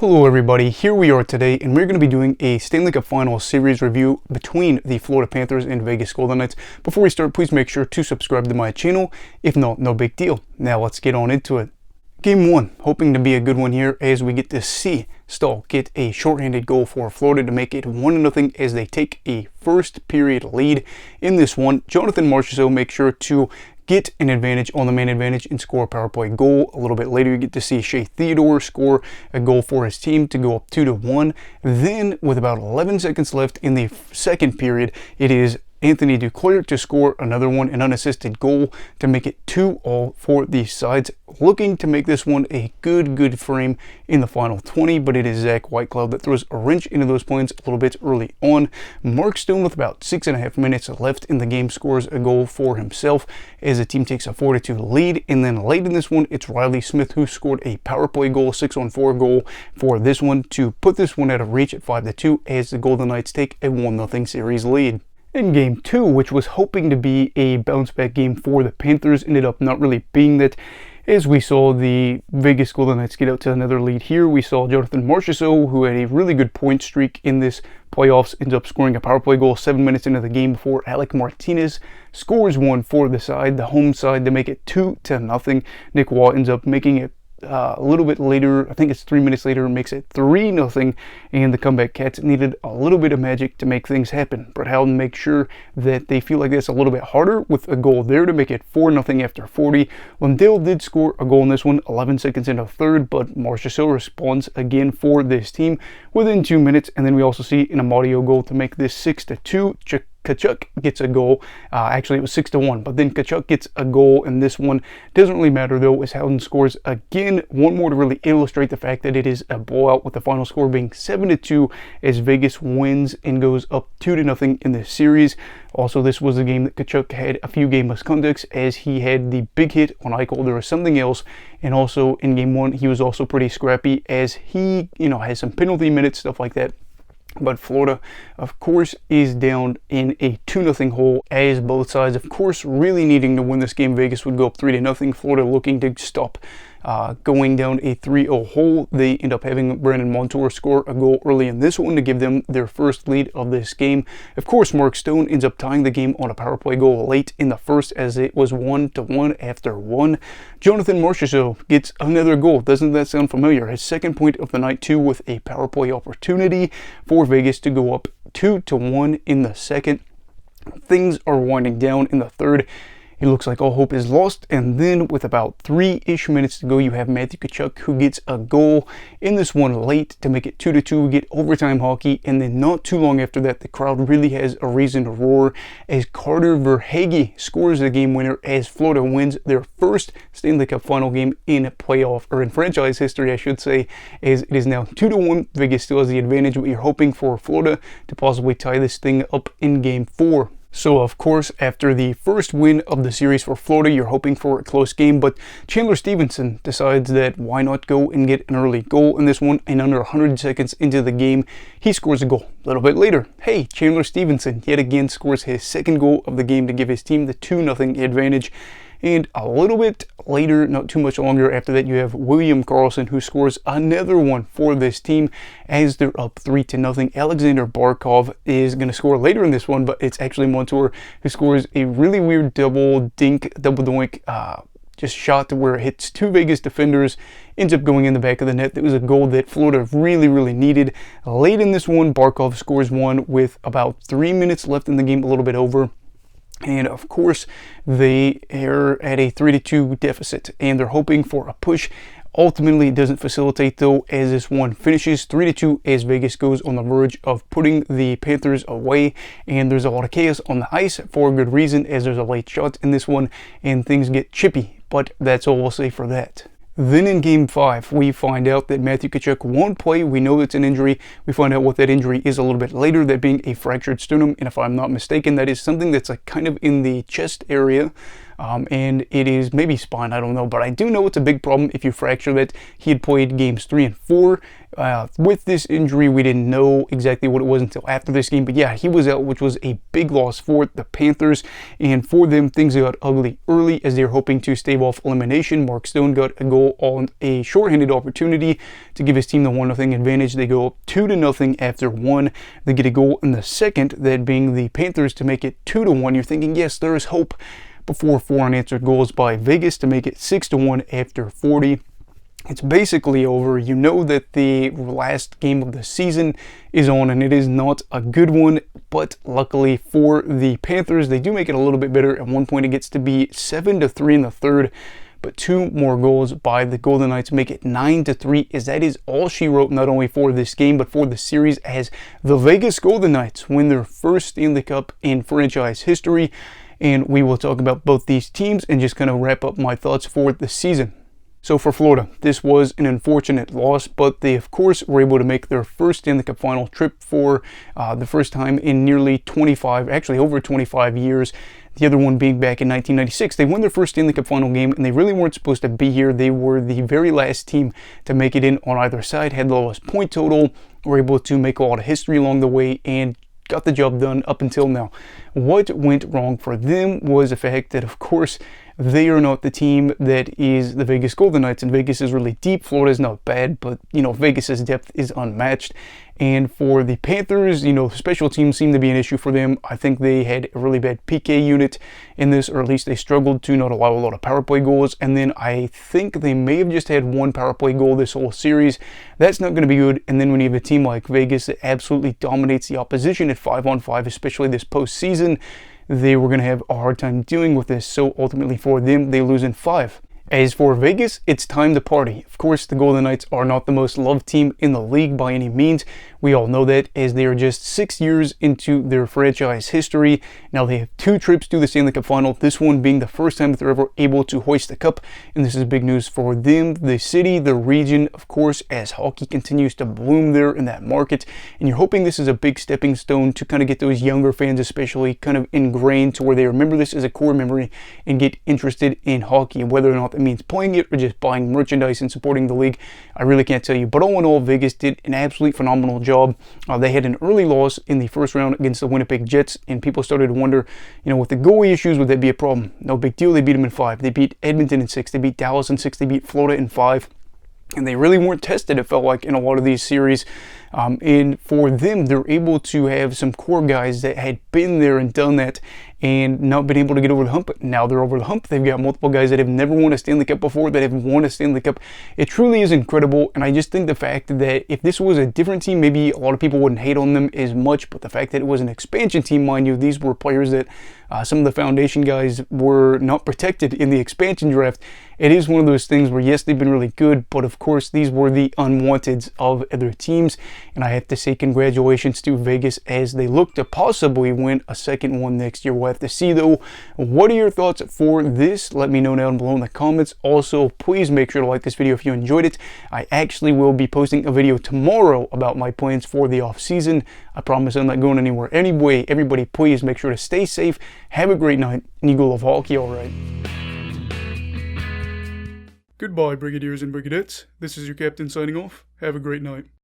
Hello everybody, here we are today and we're going to be doing a Stanley Cup Finals series review between the Florida Panthers and Vegas Golden Knights. Before we start, please make sure to subscribe to my channel. If not, no big deal. Now let's get on into it. Game 1, hoping to be a good one here as we get to see Stahl get a shorthanded goal for Florida to make it 1-0 as they take a first period lead in this one. Jonathan Marchessault makes sure to get an advantage on the man advantage and score a power play goal. A little bit later, you get to see Shea Theodore score a goal for his team to go up 2-1. Then, with about 11 seconds left in the second period, it is Anthony Duclair to score another one, an unassisted goal to make it 2-2 for the sides. Looking to make this one a good frame in the final 20, but it is Zach Whitecloud that throws a wrench into those plans a little bit early on. Mark Stone, with about 6.5 minutes left in the game, scores a goal for himself as the team takes a 4-2 lead. And then late in this one, it's Riley Smith who scored a power play goal, 6-on-4 goal for this one to put this one out of reach at 5-2 as the Golden Knights take a 1-0 series lead. In Game 2, which was hoping to be a bounce-back game for the Panthers, ended up not really being that, as we saw the Vegas Golden Knights get out to another lead here. We saw Jonathan Marchessault, who had a really good point streak in this playoffs, ends up scoring a power play goal 7 minutes into the game before Alec Martinez scores one for the side, the home side, to make it 2-0. Nick Waugh ends up making it a little bit later, I think it's 3 minutes later, makes it 3-0, and the comeback Cats needed a little bit of magic to make things happen. Brett Howden makes sure that they feel like this a little bit harder with a goal there to make it 4-0 after 40. Lundell did score a goal in this one 11 seconds into third, but Marchessault responds again for this team within 2 minutes, and then we also see an Amadio goal to make this 6-2. Tkachuk gets a goal. Actually, it was 6-1, but then Tkachuk gets a goal in this one. Doesn't really matter though, as Howden scores again. One more to really illustrate the fact that it is a blowout, with the final score being 7-2 as Vegas wins and goes up 2-0 in this series. Also, this was a game that Tkachuk had a few game misconducts as he had the big hit on Eichel. There was something else, and also in Game 1, he was also pretty scrappy as he, has some penalty minutes, stuff like that. But Florida, of course, is down in a 2-0 hole, as both sides, of course, really needing to win this game. Vegas would go up 3-0. Florida looking to stop going down a 3-0 hole. They end up having Brandon Montour score a goal early in this one to give them their first lead of this game. Of course, Mark Stone ends up tying the game on a power play goal late in the first, as it was 1-1 after 1. Jonathan Marchessault gets another goal. Doesn't that sound familiar? His second point of the night, too, with a power play opportunity for Vegas to go up 2-1 in the second. Things are winding down in the third. It looks like all hope is lost, and then with about 3-ish minutes to go, you have Matthew Tkachuk who gets a goal in this one late to make it 2-2. We get overtime hockey, and then not too long after that, the crowd really has a reason to roar as Carter Verhaeghe scores the game winner as Florida wins their first Stanley Cup final game in playoff, or in franchise history, I should say, as it is now 2-1. Vegas still has the advantage, but you're hoping for Florida to possibly tie this thing up in Game 4. So, of course, after the first win of the series for Florida, you're hoping for a close game, but Chandler Stevenson decides that why not go and get an early goal in this one, and under 100 seconds into the game, he scores a goal. A little bit later, hey, Chandler Stevenson yet again scores his second goal of the game to give his team the 2-0 advantage. And a little bit later, not too much longer after that, you have William Karlsson who scores another one for this team as they're up 3-0. Alexander Barkov is going to score later in this one, but it's actually Montour who scores a really weird double doink, just shot to where it hits two Vegas defenders, ends up going in the back of the net. That was a goal that Florida really needed. Late in this one, Barkov scores one with about 3 minutes left in the game, a little bit over. And of course, they are at a 3-2 deficit, and they're hoping for a push. Ultimately, it doesn't facilitate, though, as this one finishes 3-2 as Vegas goes on the verge of putting the Panthers away. And there's a lot of chaos on the ice for a good reason, as there's a late shot in this one, and things get chippy. But that's all we'll say for that. Then in Game 5, we find out that Matthew Tkachuk won't play. We know it's an injury. We find out what that injury is a little bit later, that being a fractured sternum. And if I'm not mistaken, that is something that's kind of in the chest area. and it is maybe spine, I don't know, but I do know it's a big problem if you fracture it. He had played games 3 and 4 with this injury. We didn't know exactly what it was until after this game, but yeah, he was out, which was a big loss for the Panthers, and for them, things got ugly early as they were hoping to stave off elimination. Mark Stone got a goal on a shorthanded opportunity to give his team the 1-0 advantage. They go up 2-0 after 1. They get a goal in the second, that being the Panthers, to make it 2-1. You're thinking, yes, there is hope, before 4 unanswered goals by Vegas to make it 6-1 after 40. It's basically over. You know that the last game of the season is on, and it is not a good one, but luckily for the Panthers, they do make it a little bit better. At one point, it gets to be 7-3 in the third, but 2 more goals by the Golden Knights make it 9-3, as that is all she wrote, not only for this game, but for the series, as the Vegas Golden Knights win their first Stanley Cup in franchise history. And we will talk about both these teams and just kind of wrap up my thoughts for the season. So for Florida, this was an unfortunate loss, but they, of course, were able to make their first Stanley Cup final trip for the first time in nearly 25, actually over 25 years. The other one being back in 1996. They won their first Stanley Cup final game, and they really weren't supposed to be here. They were the very last team to make it in on either side, had the lowest point total, were able to make a lot of history along the way, and got the job done up until now. What went wrong for them was the fact that, of course, they are not the team that is the Vegas Golden Knights, and Vegas is really deep. Florida is not bad, but, Vegas's depth is unmatched. And for the Panthers, special teams seem to be an issue for them. I think they had a really bad PK unit in this, or at least they struggled to not allow a lot of power play goals. And then I think they may have just had 1 power play goal this whole series. That's not going to be good. And then when you have a team like Vegas that absolutely dominates the opposition at 5-on-5, especially this postseason, they were going to have a hard time dealing with this. So ultimately for them, they lose in 5. As for Vegas, it's time to party. Of course, the Golden Knights are not the most loved team in the league by any means. We all know that, as they are just 6 years into their franchise history. Now they have 2 trips to the Stanley Cup final, this one being the first time that they're ever able to hoist the cup. And this is big news for them, the city, the region, of course, as hockey continues to bloom there in that market. And you're hoping this is a big stepping stone to kind of get those younger fans especially kind of ingrained to where they remember this as a core memory and get interested in hockey. And whether or not that means playing it or just buying merchandise and supporting the league, I really can't tell you. But all in all, Vegas did an absolutely phenomenal job. They had an early loss in the first round against the Winnipeg Jets, and people started to wonder, with the goalie issues, would that be a problem? No big deal. They beat them in 5. They beat Edmonton in 6. They beat Dallas in 6. They beat Florida in 5. And they really weren't tested, it felt like, in a lot of these series. And for them, they're able to have some core guys that had been there and done that and not been able to get over the hump. Now they're over the hump. They've got multiple guys that have never won a Stanley Cup before, that have won a Stanley Cup. It truly is incredible. And I just think the fact that if this was a different team, maybe a lot of people wouldn't hate on them as much. But the fact that it was an expansion team, mind you, these were players that some of the foundation guys were not protected in the expansion draft. It is one of those things where, yes, they've been really good, but of course, these were the unwanteds of other teams. And I have to say congratulations to Vegas as they look to possibly win a second one next year. We'll have to see, though. What are your thoughts for this? Let me know down below in the comments. Also, please make sure to like this video if you enjoyed it. I actually will be posting a video tomorrow about my plans for the off season. I promise I'm not going anywhere. Anyway, everybody, please make sure to stay safe. Have a great night, and you go love hockey, all right. Goodbye, Brigadiers and Brigadettes. This is your captain signing off. Have a great night.